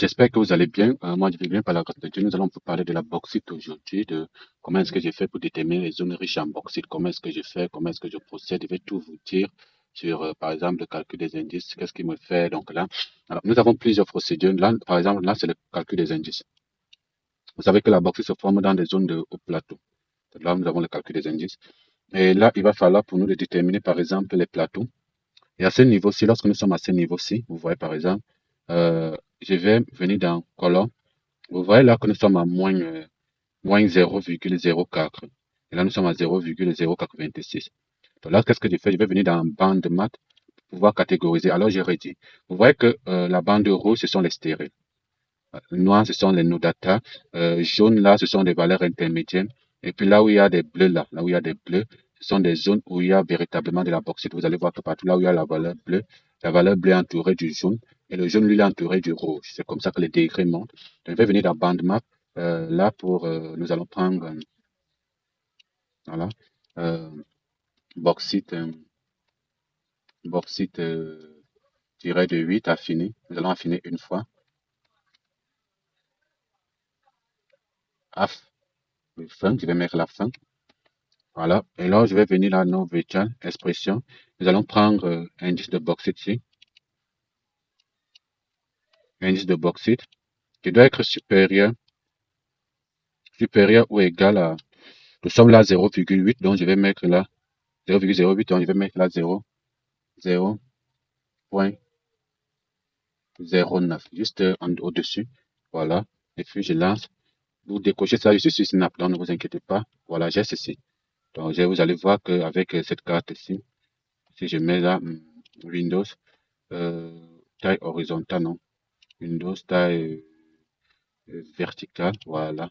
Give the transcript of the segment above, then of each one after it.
J'espère que vous allez bien. Moi, je vais bien par la grâce de Dieu. Nous allons vous parler de la bauxite aujourd'hui, de comment est-ce que j'ai fait pour déterminer les zones riches en bauxite, comment est-ce que je fais, comment est-ce que je procède. Je vais tout vous dire sur, par exemple, le calcul des indices, qu'est-ce qui me fait. Donc là, alors, nous avons plusieurs procédures. Là, par exemple, là, c'est le calcul des indices. Vous savez que la bauxite se forme dans des zones de haut plateau. Là, nous avons le calcul des indices. Et là, il va falloir pour nous de déterminer, par exemple, les plateaux. Et à ce niveau-ci, lorsque nous sommes à ce niveau-ci, vous voyez, par exemple, je vais venir dans colonne. Vous voyez là que nous sommes à moins 0,04. Et là, nous sommes à 0,0426. Donc là, qu'est-ce que je fais? Je vais venir dans bande math pour pouvoir catégoriser. Alors, j'ai redit. Vous voyez que la bande rouge, ce sont les stériles. Noir, ce sont les no data. Jaune, là, ce sont des valeurs intermédiaires. Et puis là où il y a des bleus, là où il y a des bleus, ce sont des zones où il y a véritablement de la bauxite. Vous allez voir que partout là où il y a la valeur bleue est entourée du jaune et le jaune, lui, est entouré du rouge. C'est comme ça que les degrés montent. Donc, je vais venir dans bande map. Là, nous allons prendre, voilà, euh, bauxite, bauxite tiré de 8 affiné. Nous allons affiner une fois. Aff, fin, je vais mettre la fin. Voilà. Et là, je vais venir à nos virtual expression. Nous allons prendre indice de bauxite ici. Indice de bauxite qui doit être supérieur ou égal à, nous sommes là 0,8, donc je vais mettre là 0,08, donc je vais mettre là 0,09, juste au-dessus. Voilà. Et puis je lance. Vous décochez ça, je suis sur Snap, donc ne vous inquiétez pas. Voilà, j'ai ceci. Donc vous allez voir qu'avec cette carte ici, si je mets là Windows, taille horizontale, non? Windows taille verticale, voilà.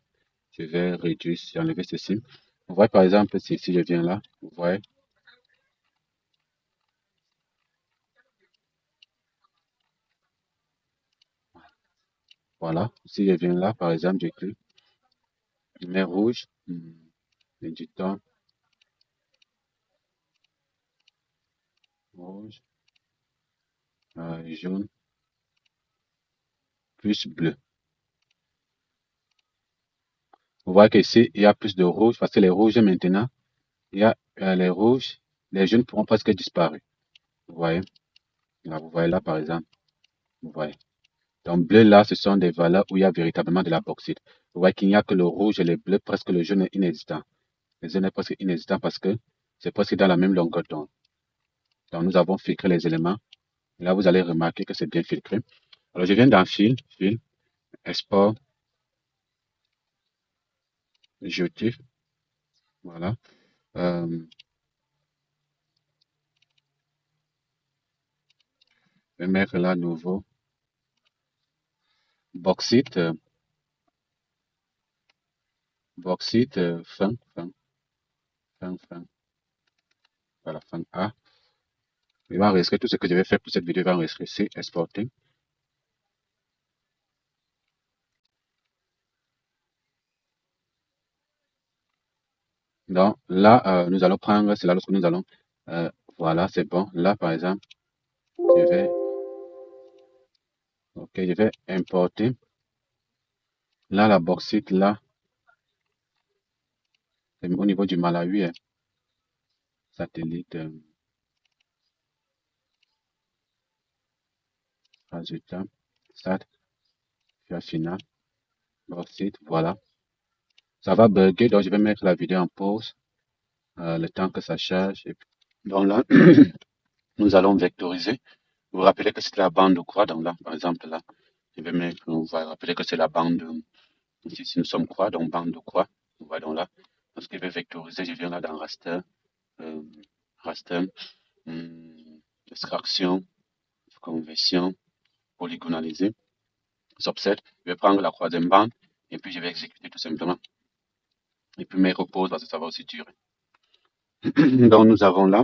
Je vais réduire, enlever ceci. Vous voyez par exemple, si je viens là, vous voyez, voilà. Si je viens là, par exemple, j'écris, je mets rouge, éditeur, rouge, jaune, plus bleu. Vous voyez qu'ici, il y a plus de rouge, parce que les rouges maintenant, il y a les rouges, les jaunes pourront presque disparaître. Vous voyez, là, vous voyez là, par exemple, vous voyez. Donc, bleu, là, ce sont des valeurs où il y a véritablement de la bauxite. Vous voyez qu'il n'y a que le rouge et le bleu, presque le jaune est inexistant. Le jaune est presque inexistant parce que c'est presque dans la même longueur d'onde. Donc, nous avons filtré les éléments. Et là, vous allez remarquer que c'est bien filtré. Alors, je viens dans fil, export, jeter. Voilà. Je vais mettre là nouveau bauxite, bauxite, fin. Voilà, fin A. Il va enregistrer tout ce que je vais faire pour cette vidéo. Il va enregistrer ici, exporter. Donc là, nous allons prendre, c'est là lorsque nous allons, voilà, c'est bon. Là, par exemple, je vais, ok, je vais importer. Là, la bauxite, là, c'est au niveau du Malawi, hein, satellite, résultat, sat, final, bauxite, voilà. Ça va bugger, donc je vais mettre la vidéo en pause, le temps que ça charge. Donc là, nous allons vectoriser. Vous vous rappelez que c'est la bande de croix, donc là, par exemple, là, je vais mettre, on va rappeler que c'est la bande, ici, si nous sommes croix, donc bande de croix, on va donc là, parce que je vais vectoriser, je viens là dans raster, euh, raster, extraction, conversion, polygonaliser, subset, je vais prendre la troisième bande, et puis je vais exécuter tout simplement, et puis mes reposes, parce que ça va aussi durer. Donc nous avons là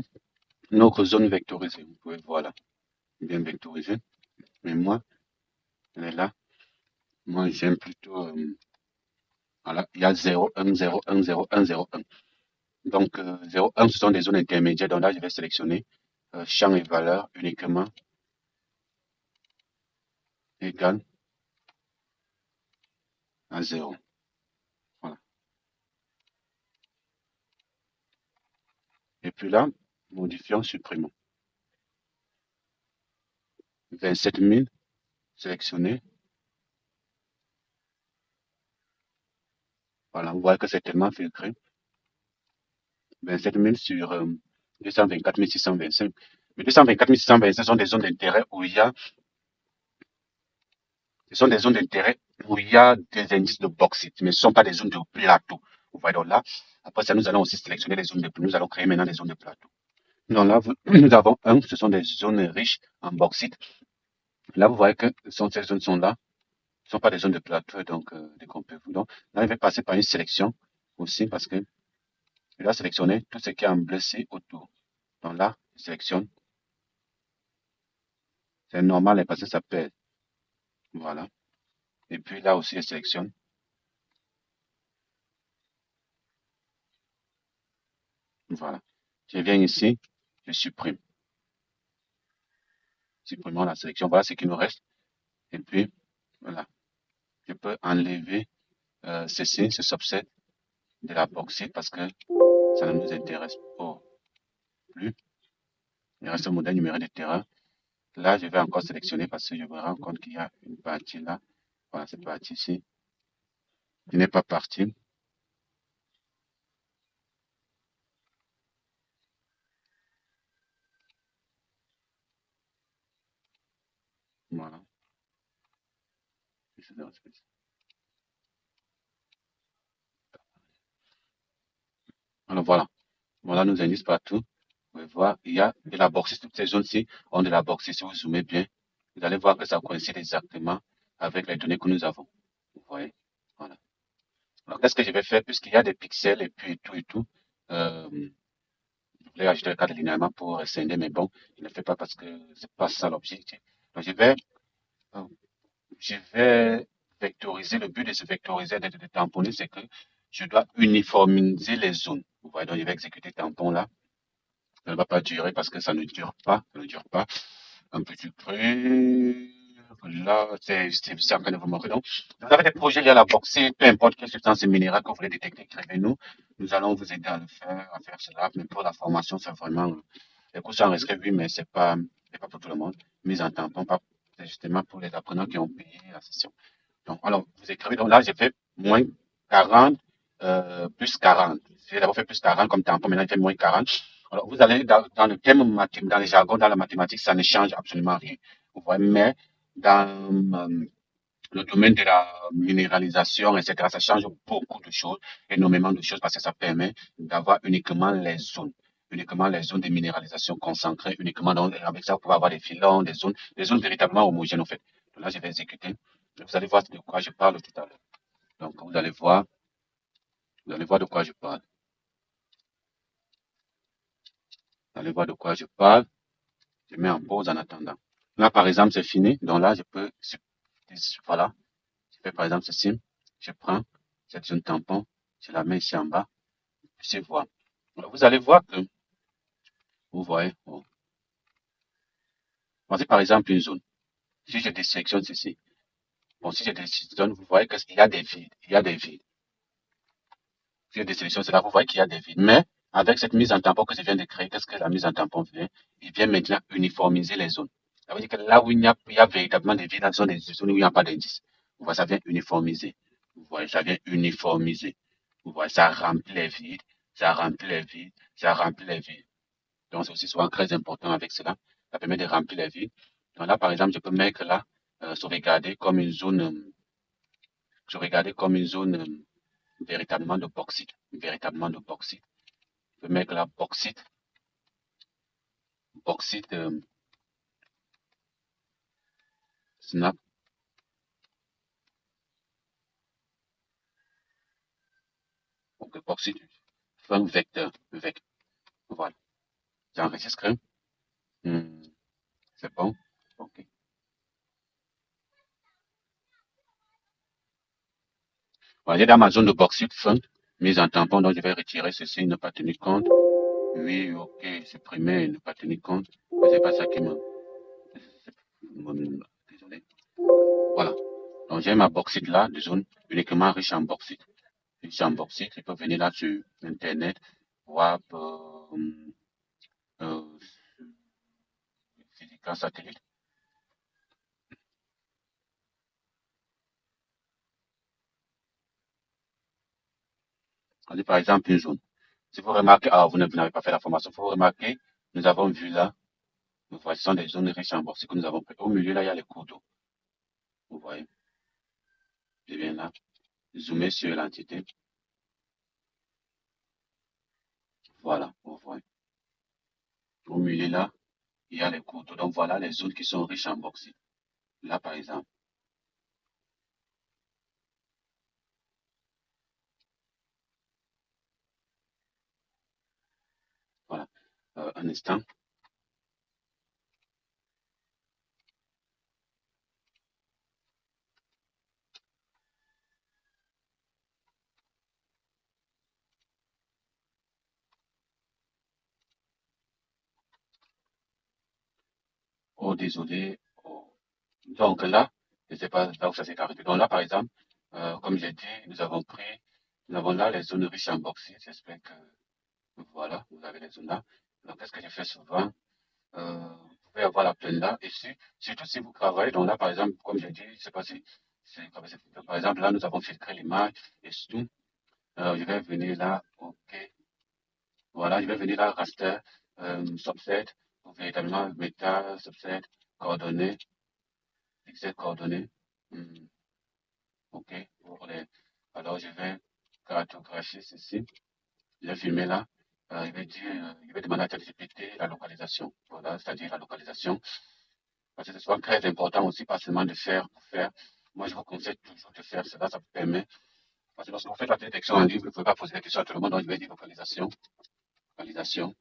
notre zone vectorisée, vous pouvez voir là, bien vectorisée, mais moi, elle est là, moi j'aime plutôt, voilà, il y a 0, 1, 0, 1, 0, 1, 0, 1. Donc, 0, 1, ce sont des zones intermédiaires. Donc là, je vais sélectionner champ et valeur uniquement égal à 0. Voilà. Et puis là, modifions, supprimons. 27 000 sélectionné. Voilà, vous voyez que c'est tellement filtré. 27 000 sur 224 625. Mais 224 625 sont des zones d'intérêt où il y a, ce sont des zones d'intérêt où il y a des indices de bauxite, mais ce ne sont pas des zones de plateau. Vous voyez donc là, après ça, nous allons aussi sélectionner les zones de plateau. Nous allons créer maintenant des zones de plateau. Donc là, nous avons ce sont des zones riches en bauxite. Là, vous voyez que ces zones sont là. Ce ne sont pas des zones de plateau, donc décomptez-vous. Donc là, je vais passer par une sélection aussi parce que je dois sélectionner tout ce qui est en bleu autour. Donc là, je sélectionne. C'est normal parce que ça pèse. Voilà. Et puis là aussi, je sélectionne. Voilà. Je viens ici, je supprime. Supprimons la sélection. Voilà ce qui nous reste. Et puis, voilà. Je peux enlever ceci, ce subset de la bauxite parce que ça ne nous intéresse pas plus. Il reste un modèle numéro de terrain. Là, je vais encore sélectionner parce que je me rends compte qu'il y a une partie là. Voilà, cette partie ici qui n'est pas partie. Voilà. Alors voilà. Voilà nos indices partout. Vous pouvez voir, il y a de la bauxite. Toutes ces zones-ci ont de la bauxite. Si vous zoomez bien, vous allez voir que ça coïncide exactement avec les données que nous avons. Vous voyez? Voilà. Alors, qu'est-ce que je vais faire? Puisqu'il y a des pixels et puis tout et tout, je voulais ajouter le cadre de linéalement pour scinder, mais bon, je ne le fais pas parce que c'est pas ça l'objectif. Donc, euh, je vais vectoriser. Le but de se vectoriser, de tamponner, c'est que je dois uniformiser les zones. Vous voyez, donc je vais exécuter tampon là. Ça ne va pas durer parce que ça ne dure pas. Ça ne dure pas. Un petit peu. Là, c'est en train de vous montrer. Donc, vous avez des projets liés à la bauxite, peu importe quelle substance minérale que vous voulez détecter, écrivez-nous. Nous allons vous aider à faire cela. Mais pour la formation, c'est vraiment, les cours sont inscrits, oui, mais c'est pas pour tout le monde. Mise en tampon, c'est justement pour les apprenants qui ont payé la session. Donc, alors, vous écrivez, donc là, j'ai fait moins 40 plus 40. J'ai d'abord fait plus 40 comme tampon, maintenant, j'ai fait moins 40. Alors, vous allez dans le thème mathématique, dans les jargons, dans la mathématique, ça ne change absolument rien. Vous voyez, mais dans le domaine de la minéralisation, etc., ça change beaucoup de choses, énormément de choses, parce que ça permet d'avoir uniquement les zones de minéralisation concentrées, uniquement avec ça, vous pouvez avoir des filons, des zones véritablement homogènes, en fait. Donc là, je vais exécuter. Vous allez voir de quoi je parle tout à l'heure. Donc, vous allez voir de quoi je parle. Vous allez voir de quoi je parle. Je mets en pause en attendant. Là, par exemple, c'est fini. Donc là, je peux, voilà. Je fais par exemple ceci. Je prends cette zone tampon. Je la mets ici en bas. Je vois. Vous allez voir que, vous voyez, bon. Voici par exemple une zone. Si je désélectionne ceci, bon, si je désélectionne, vous voyez qu'il y a des vides. Il y a des vides. Si je désélectionne cela, vous voyez qu'il y a des vides. Mais avec cette mise en tampon que je viens de créer, qu'est-ce que la mise en tampon vient? Il vient maintenant uniformiser les zones. Ça veut dire que là où il y a véritablement des vides, ce sont des zones où il n'y a pas d'indice. Vous voyez, ça vient uniformiser. Vous voyez, ça vient uniformiser. Vous voyez, ça remplit les vides, ça remplit les vides, ça remplit les vides. Donc, c'est aussi souvent très important avec cela. Ça permet de remplir les vides. Donc là, par exemple, je peux mettre là, sauvegarder comme une zone, sauvegarder comme une zone véritablement de bauxite. Véritablement de bauxite. Je peux mettre là, bauxite, bauxite, snap. Donc, bauxite, un vecteur, vecteur. Voilà. J'enregistre. Hmm, c'est bon. OK. Voilà, j'ai dans ma zone de bauxite fin, mise en tampon, donc je vais retirer ceci, ne pas tenir compte. Oui, OK, supprimer, ne pas tenir compte. Mais c'est pas ça qui me. Désolé. Voilà. Donc, j'ai ma bauxite là, de zone uniquement riche en bauxite. Riche en bauxite, je peux venir là sur Internet, voir euh, physique en satellite. On dit par exemple une zone. Si vous remarquez, ah, vous n'avez pas fait la formation, il faut remarquer, nous avons vu là, vous voyez, ce sont des zones riches en bauxite que nous avons pris. Au milieu là, il y a les cours d'eau. Vous voyez, je viens là, zoomer sur l'entité. Voilà, vous voyez. Au milieu là, il y a les cours d'eau. Donc voilà les zones qui sont riches en bauxite. Là, par exemple, voilà. Un instant. Oh, désolé. Oh. Donc là, je ne sais pas là où ça s'est arrêté. Donc là, par exemple, comme j'ai dit, nous avons là les zones riches en bauxite. J'espère que, voilà, vous avez les zones là. Donc, qu'est-ce que je fais souvent? Vous pouvez avoir la plaine là. Et surtout si vous travaillez, donc là, par exemple, comme j'ai dit, je ne sais pas si, par exemple, là, nous avons filtré l'image et surtout, je vais venir là, ok, voilà, je vais venir là, raster, subset, pour véritablement méta, subset, coordonnées, pixel coordonnées, hmm, ok, pour les, alors je vais cartographier ceci, je vais filmer là, je vais demander à ChatGPT la localisation, voilà, c'est-à-dire la localisation, parce que c'est souvent très important aussi, pas seulement de faire pour faire. Moi, je vous conseille toujours de faire cela, ça vous permet. Parce que lorsque vous faites la détection en ligne, vous ne pouvez pas poser la question à tout le monde, donc je vais dire localisation, localisation,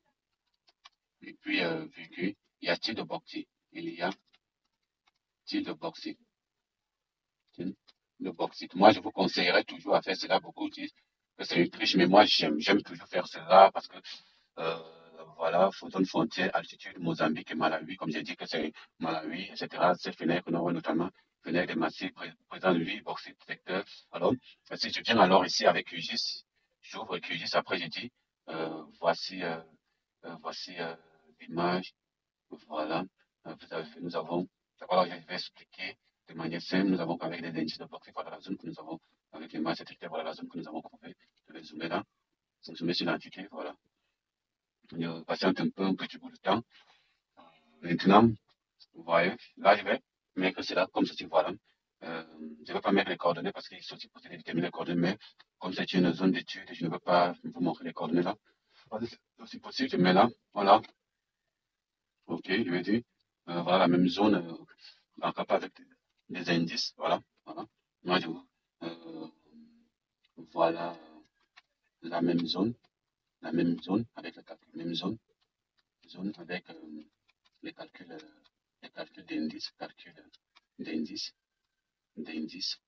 et puis, virgule, y a-t-il de bauxite? Il y a-t-il de bauxite? Le bauxite. Moi, je vous conseillerais toujours à faire cela. Beaucoup disent que c'est une triche, mais moi, j'aime toujours faire cela parce que euh, voilà, zone frontière, altitude, Mozambique et Malawi, comme j'ai dit que c'est Malawi, etc. C'est FENEC, on voit notamment FENEC des massifs, présent de l'île, bauxite secteur. Alors, si je viens alors ici avec QGIS, j'ouvre QGIS, après je dis, voici, voici l'image, voilà, nous avons, voilà, je vais expliquer de manière simple, nous avons avec des indices de bauxite, voilà la zone que nous avons, avec les masses, etc. Voilà la zone que nous avons trouvée. Je vais zoomer là, zoomer sur l'entité, voilà. Patiente un peu, un petit bout de temps. Maintenant, vous voyez, là, je vais mettre cela comme ceci, voilà. Je ne vais pas mettre les coordonnées parce qu'il faut aussi possible de déterminer les coordonnées, mais comme c'est une zone d'étude, je ne veux pas vous montrer les coordonnées là. C'est aussi possible, je mets là, voilà, ok, je vais dire, voilà la même zone, encore pas avec des indices, voilà, voilà. Moi, euh, voilà la même zone avec le calcul, même zone avec les calculs, euh, les calculs d'indices, d'indices.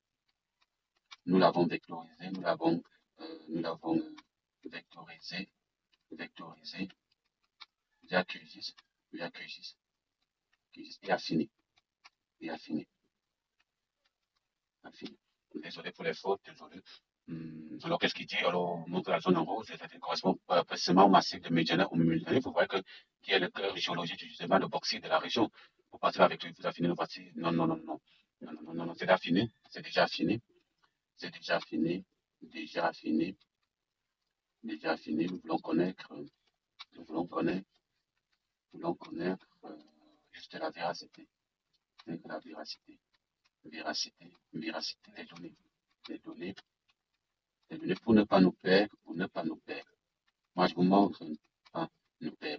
Nous l'avons vectorisé, nous l'avons vectorisé, vectorisé via QGIS, via QGIS, QGIS et affiné, et affiné, affiné. Désolé pour les fautes, désolé. Alors, qu'est-ce qu'il dit? Alors, donc, la zone en rose, elle correspond précisément au massif de Médiana au Mumulani. Vous voyez que, qui est le cœur géologique du gisement de bauxite de la région. Vous partez avec lui, vous affinez le voici. Non, non, non, non. Non, non, non, non, non, c'est affiné. C'est déjà affiné. C'est déjà affiné. Déjà affiné. Déjà affiné. Nous voulons connaître. Nous voulons connaître. Nous voulons connaître juste la véracité. La véracité. Véracité. Véracité des données. Les données. Les données pour ne pas nous perdre. Pour ne pas nous perdre. Moi, je vous montre, hein,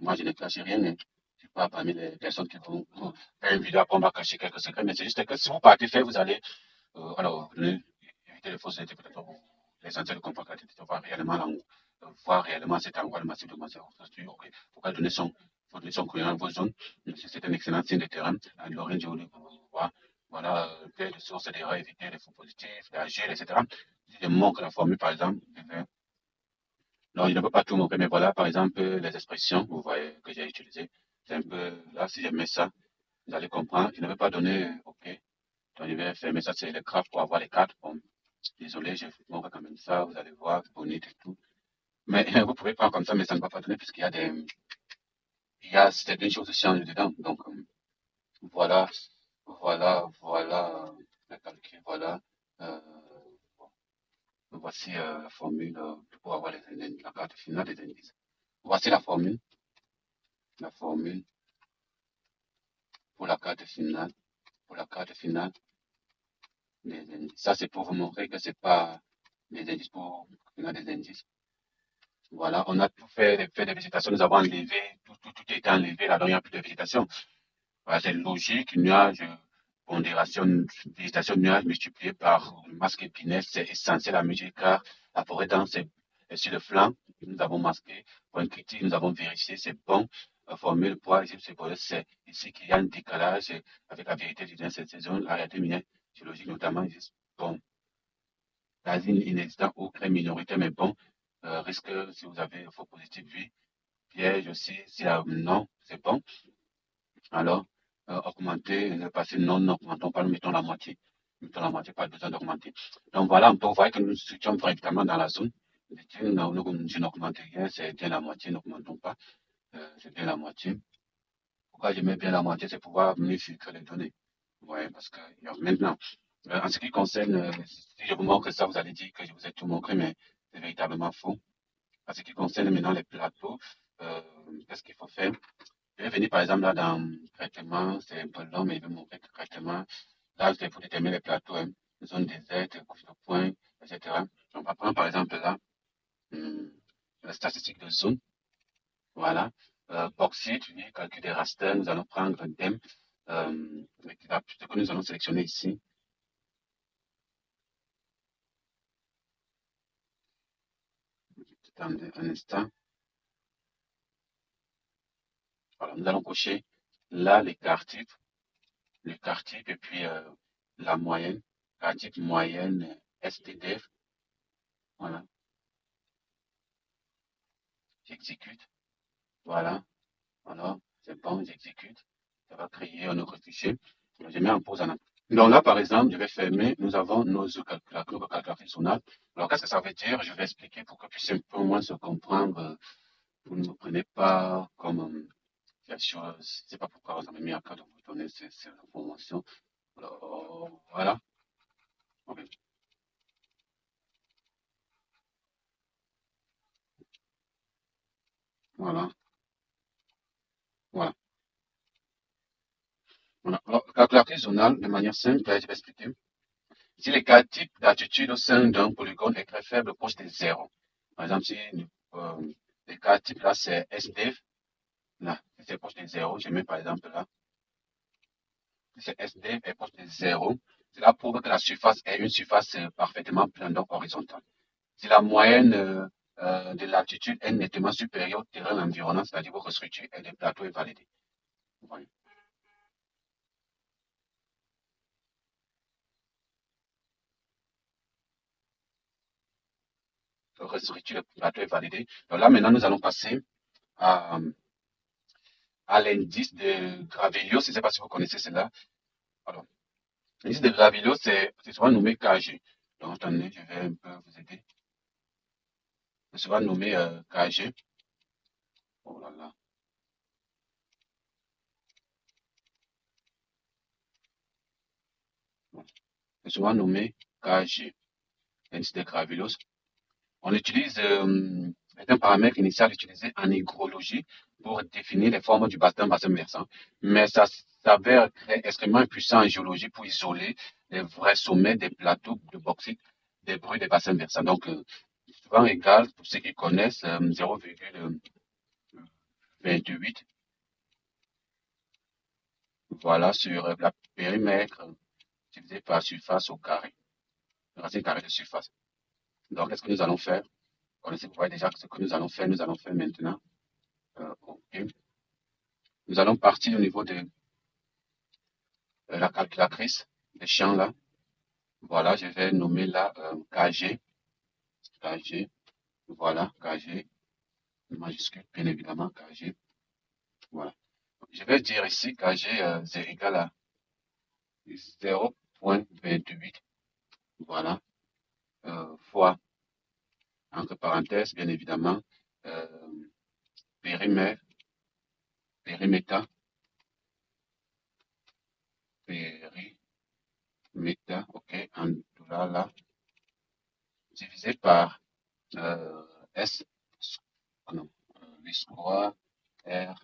moi, je ne cache rien. Hein. Je ne suis pas parmi les personnes qui vont faire une vidéo après on va cacher quelques secrets, mais c'est juste que si vous partez faire, vous allez, alors, éviter les fausses interprétations, les entités de comprendre la voir réellement cet endroit, le massif de Massif. Ok, pourquoi donner son, faut donner son courrier dans vos zones. C'est un excellent signe de terrain. À l'origine géologique, voir, voilà, paix de sources d'erreurs, éviter les faux positifs, d'agir, etc. Si je manque la formule, par exemple, je vais non, je ne peux pas tout montrer, mais voilà, par exemple, les expressions, vous voyez, que j'ai utilisées. C'est un peu, là, si je mets ça, vous allez comprendre. Je ne vais pas donner, OK. Donc, je vais fermer ça, c'est le graphe pour avoir les cartes. Bon, désolé, je vous montre quand même ça. Vous allez voir, c'est bonito et tout. Mais vous pouvez prendre comme ça, mais ça ne va pas donner puisqu'il y a il y a certaines choses qui changent dedans. Donc, voilà, voilà, le calcul, voilà. Euh, Voici la formule pour avoir la carte finale des indices. Voici la formule pour la carte finale, pour la carte finale des indices. Ça, c'est pour vous montrer que c'est pas des indices pour finale des indices. Voilà, on a tout fait des végétations, nous avons enlevé, tout est enlevé, là, donc il n'y a plus de végétation. Voilà, c'est logique, nuage, pondération, végétation, nuage multiplié par masque épineux, c'est essentiel à mesure car la forêt dense est sur le flanc, nous avons masqué, point critique, nous avons vérifié, c'est bon, formule poids, ici, c'est ici qu'il y a un décalage avec la vérité du cette saison, la réalité minière géologique notamment, bon, quasi inexistant ou très minoritaire, mais bon, risque, si vous avez faux positif, oui, piège aussi, si non, c'est bon. Alors, augmenter, ne passer non, n'augmentons pas, nous mettons la moitié. Mettons la moitié, pas besoin d'augmenter. Donc voilà, on peut voir que nous nous situons véritablement dans la zone. Je n'augmente rien, c'est bien la moitié, n'augmentons pas. C'est bien la moitié. Pourquoi je mets bien la moitié, c'est pour pouvoir mieux filtrer les données. Ouais, parce que maintenant, en ce qui concerne, si je vous montre ça, vous allez dire que je vous ai tout montré, mais c'est véritablement faux. En ce qui concerne maintenant les plateaux, euh, qu'est-ce qu'il faut faire? Je vais venir par exemple là dans traitement, c'est un peu long, mais je vais montrer que traitement. Là, c'est pour déterminer les plateaux, hein, zone déserte, couche de points, etc. On va prendre par exemple là, hum, la statistique de zone. Voilà. Bauxite, oui, calcul des rasters, nous allons prendre DEM, ce que nous allons sélectionner ici. Attendez un instant. Voilà, nous allons cocher là les quartiers et puis la moyenne, quartier moyenne STDF. Voilà, j'exécute. Voilà, alors c'est bon, j'exécute. Ça va créer un autre fichier. Je mets en pause en attendant. Donc là, par exemple, je vais fermer. Nous avons nos calculatrices zonales. Alors, qu'est-ce que ça veut dire? Je vais expliquer pour que vous puissiez un peu moins se comprendre. Vous ne me prenez pas comme quelque chose. Je ne sais pas pourquoi vous avez mis à cœur de vous donner ces informations. Alors, voilà. Ok. Voilà. Voilà. Voilà. Alors, calculatrice zonale, de manière simple, je vais expliquer. Si les cas types d'altitude au sein d'un polygone est très faible, proche de zéro. Par exemple, si les cas types là, c'est SDF, là, si c'est proche de zéro, je mets par exemple là, si c'est SDF est proche de zéro, cela prouve que la surface est une surface parfaitement plane, donc horizontale. Si la moyenne de l'altitude est nettement supérieure au terrain environnant, c'est-à-dire votre structure et le plateau est validé. Voilà. Votre structure et le plateau est validé. Donc là, maintenant, nous allons passer à, à l'indice de Gravelios. Je ne sais pas si vous connaissez cela. Alors, l'indice de Gravelios, c'est souvent nommé KG. Donc, attendez, je vais un peu vous aider. C'est souvent nommé KG. Oh là là. C'est souvent nommé KG, l'indice de Gravelios. On utilise un paramètre initial utilisé en hygrologie pour définir les formes du bassin versant. Mais ça s'avère extrêmement puissant en géologie pour isoler les vrais sommets des plateaux de bauxite des bruits des bassins versants. Donc, souvent égal, pour ceux qui connaissent, 0,28, voilà, sur la périmètre divisé par surface au carré, racine carrée de surface. Donc, qu'est-ce que nous allons faire? Vous voyez déjà ce que nous allons faire maintenant. OK. Nous allons partir au niveau de la calculatrice, des champs là. Voilà, je vais nommer là KG, KG, voilà, KG, majuscule, bien évidemment, KG, voilà. Je vais dire ici KG c'est égal à 0. 0,28, voilà, fois, entre parenthèses, bien évidemment, euh, périmètre, périmètre, périmètre, ok, en dollars là, divisé par S, non, V square, R,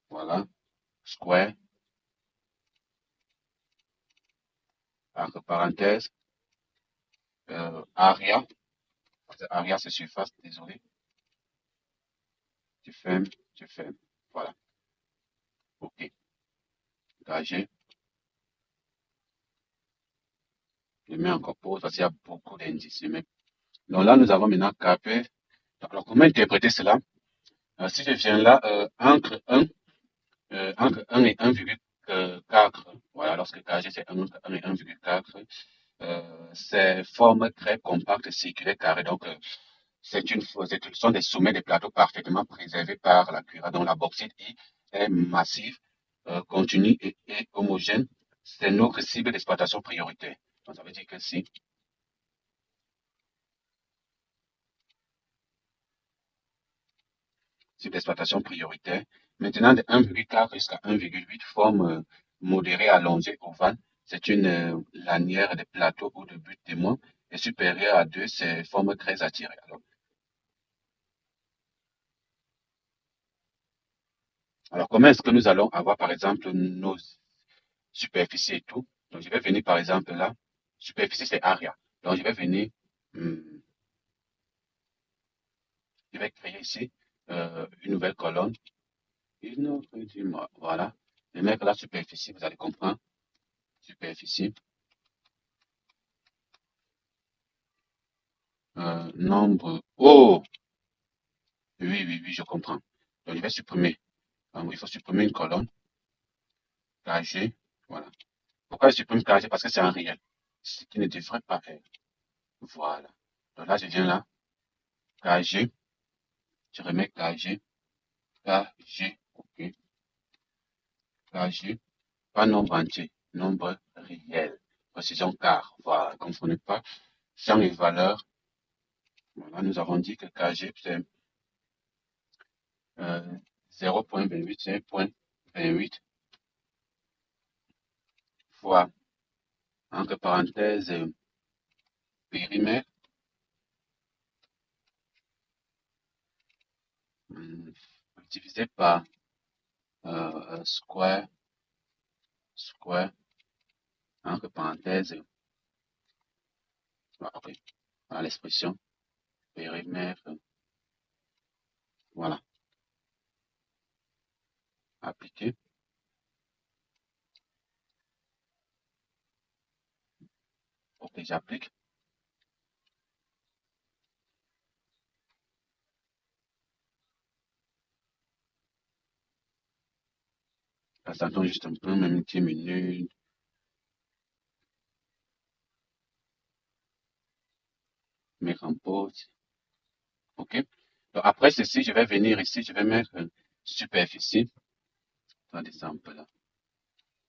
voilà, square, entre parenthèses, area, area c'est surface, désolé, tu fermes, tu fermes, voilà, ok, gagé, je mets encore pause parce qu'il y a beaucoup d'indices. Donc là, nous avons maintenant KP. Alors, comment interpréter cela? Si je viens là, entre 1 et 1,4, voilà, lorsque KG c'est entre 1 et 1,4, c'est forme très compacte, circulaire, carrée. Donc, ce sont des sommets des plateaux parfaitement préservés par la cuirasse, dont la bauxite est massive, continue et homogène. C'est notre cible d'exploitation prioritaire. Donc, ça veut dire que si cible d'exploitation prioritaire. Maintenant, de 1,4 jusqu'à 1,8, forme modérée allongée ovale. C'est une lanière de plateau ou de but témoin. Et supérieure à 2, c'est forme très attirée. Alors, comment est-ce que nous allons avoir, par exemple, nos superficies et tout? Donc, je vais venir, par exemple, là. Superficie, c'est area. Donc, je vais venir, hum, je vais créer ici une nouvelle colonne. Une autre, dis-moi, voilà. Je vais mettre la superficie, vous allez comprendre. Superficie. Nombre. Oh, oui, oui, oui, je comprends. Donc, je vais supprimer. Il faut supprimer une colonne. KG. Voilà. Pourquoi je supprime KG? Parce que c'est un réel. Ce qui ne devrait pas être. Voilà. Donc là, je viens là. KG. Je remets KG. KG. OK. KG. Pas nombre entier. Nombre réel. Précision car. Voilà. Ne confondez pas. Sans les valeurs. Voilà. Nous avons dit que KG, c'est euh, 0,28. C'est 0,28 fois, entre parenthèses, périmètre, hum, divisé par square, square, entre parenthèses, voilà, ok, voilà l'expression, périmètre, voilà, appliqué. Ok, j'applique. Attendons juste un peu, même 10 minutes, mettre en pause. Ok. Donc, après ceci, je vais venir ici, je vais mettre superficie. Attendez ça un peu là.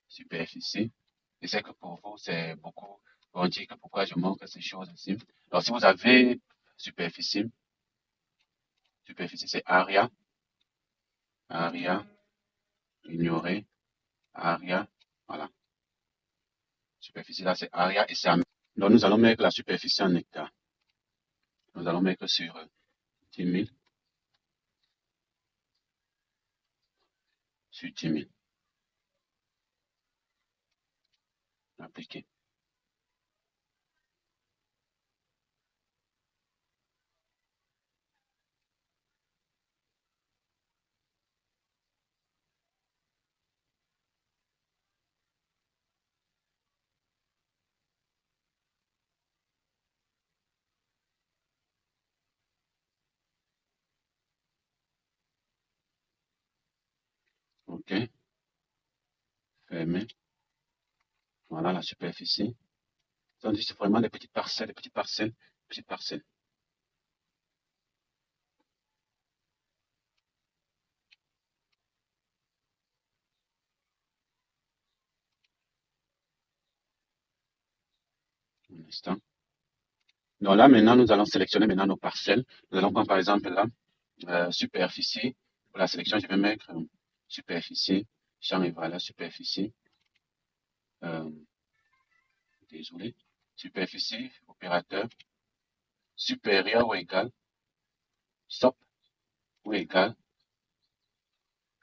Superficie. Je sais que pour vous, c'est beaucoup. On dit que pourquoi je manque ces choses ici. Alors, si vous avez superficie, superficie, c'est area, area, ignorer, area, voilà. Superficie là, c'est area et c'est en... Donc, nous allons mettre la superficie en hectares. Nous allons mettre sur 10 000, sur 10 000. Appliquer. OK. Fermer. Voilà la superficie. Tandis c'est vraiment des petites parcelles, des petites parcelles, petites parcelles. instant. Donc là, maintenant, nous allons sélectionner maintenant nos parcelles. Nous allons prendre par exemple là, superficie. Pour la sélection, je vais mettre superficie, champ et valeur, superficie. Euh, désolé. Superficie, opérateur, supérieur ou égal, stop ou égal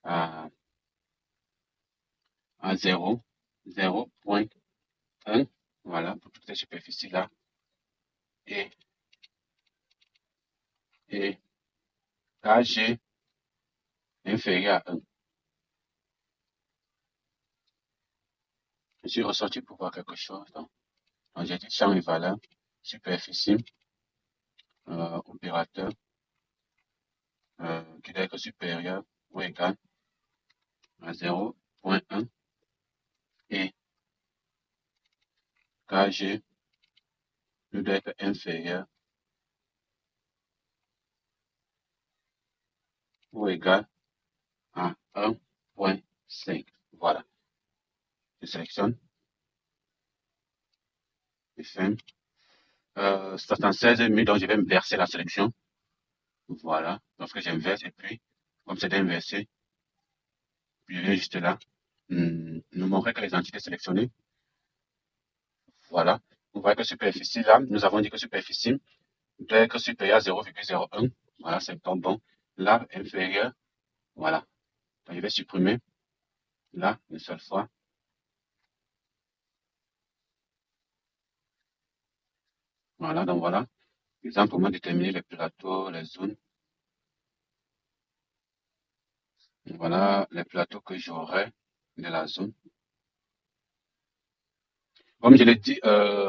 à, à 0, 0.1. Voilà, pour toutes les superficies là. Et, et KG inférieur à 1. Je suis ressorti pour voir quelque chose. Donc j'ai dit champ et valeur, superficie, opérateur, qui doit être supérieur ou égal à 0.1 et KG doit être inférieur ou égal à 1.5. Voilà. Je sélectionne, je ferme. 76 000, donc je vais me verser la sélection. Voilà. Lorsque j'inverse, et puis, comme c'est inversé, je viens juste là, nous montrer que les entités sélectionnées. Voilà. Vous voyez que superficie, là, nous avons dit que superficie doit être supérieur à 0,01. Voilà, c'est bon. Là, inférieur. Voilà. Donc, je vais supprimer. Là, une seule fois. Voilà, donc voilà. Exemple, comment déterminer les plateaux, les zones. Voilà les plateaux que j'aurai de la zone. Comme je l'ai dit,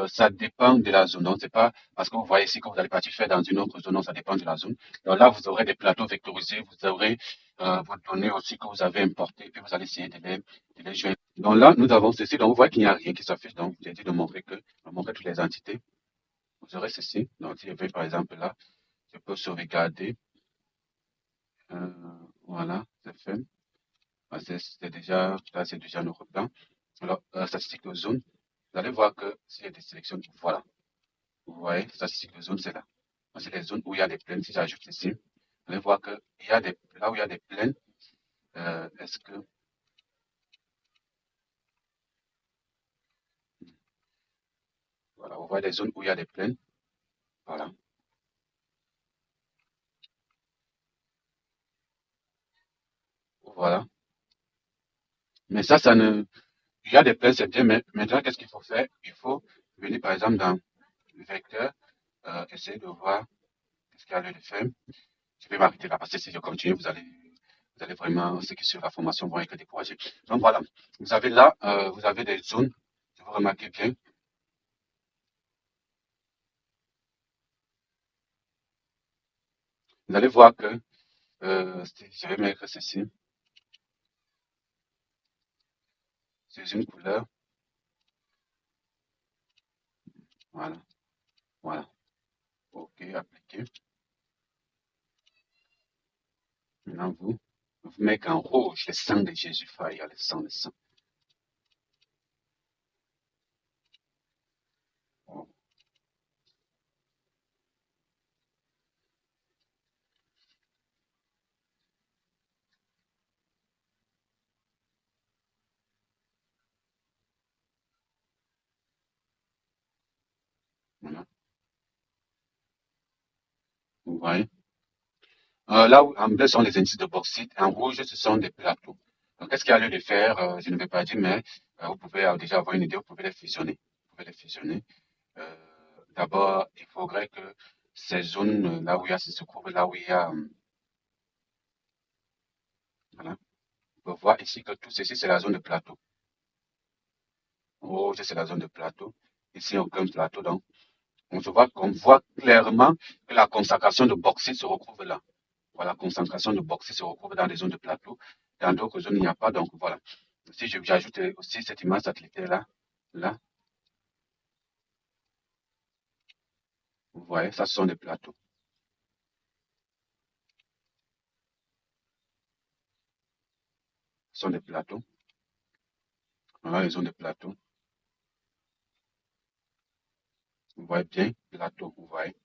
ça dépend de la zone. Donc, c'est pas parce que vous voyez ici que vous allez partir faire dans une autre zone. Non, ça dépend de la zone. Donc là, vous aurez des plateaux vectorisés. Vous aurez vos données aussi que vous avez importées. Puis vous allez essayer de les joindre. Donc là, nous avons ceci. Donc, vous voyez qu'il n'y a rien qui s'affiche. Donc, j'ai dit de montrer toutes les entités. Vous aurez ceci. Donc, si je vais par exemple là, je peux sauvegarder. Euh, voilà, c'est fait. C'est déjà, là, c'est déjà notre plan. Alors, statistique de zone. Vous allez voir que s'il y a des sélections, voilà. Vous voyez, statistique de zone, c'est là. C'est les zones où il y a des plaines. Si j'ajoute ici, vous allez voir que il y a des, là où il y a des plaines, est-ce que, voilà, vous voyez des zones où il y a des plaines. Voilà. Voilà. Mais ça ne, il y a des plaines, c'est bien, mais maintenant, qu'est-ce qu'il faut faire? Il faut venir, par exemple, dans le vecteur, essayer de voir qu'est-ce qu'il y a lieu de faire. Je vais m'arrêter là parce que si je continue, vous allez vraiment, ceux qui suivent la formation vont être découragés. Donc voilà, vous avez là, vous avez des zones, si vous remarquez bien, vous allez voir que, je vais mettre ceci, c'est une couleur, voilà, voilà, ok, appliqué. Maintenant vous mettez en rouge le sang de Jésus, il y a le sang, le sang. Oh, voilà, vous voyez. Là où en bleu sont les indices de bauxite, en rouge ce sont des plateaux. Donc qu'est-ce qu'il y a lieu de faire? Je ne vais pas dire, mais vous pouvez déjà avoir une idée, vous pouvez les fusionner. Vous pouvez les fusionner. Euh, D'abord, il faudrait que ces zones là où il y a, se trouvent là où il y a, voilà. On peut voir ici que tout ceci, c'est la zone de plateau. Rouge, c'est la zone de plateau. Ici, aucun plateau. Donc, on voit clairement que la concentration de bauxite se retrouve là. Voilà, la concentration de bauxite se retrouve dans les zones de plateau. Dans d'autres zones, il n'y a pas. Donc, voilà. Si j'ajoute aussi cette image satellitaire là, là, vous voyez, ça, ce sont des plateaux. Ce sont des plateaux. Voilà les zones de plateau. Vous voyez bien, plateau, vous voyez,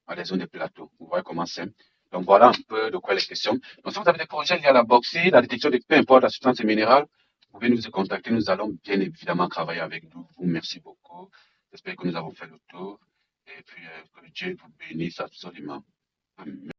à des zones de plateau. Vous voyez comment c'est. Donc voilà un peu de quoi il est question. Donc si vous avez des projets liés à la bauxite, la détection de peu importe la substance minérale, vous pouvez nous contacter. Nous allons bien évidemment travailler avec vous. Merci beaucoup. J'espère que nous avons fait le tour. Et puis que Dieu vous bénisse absolument. Amen.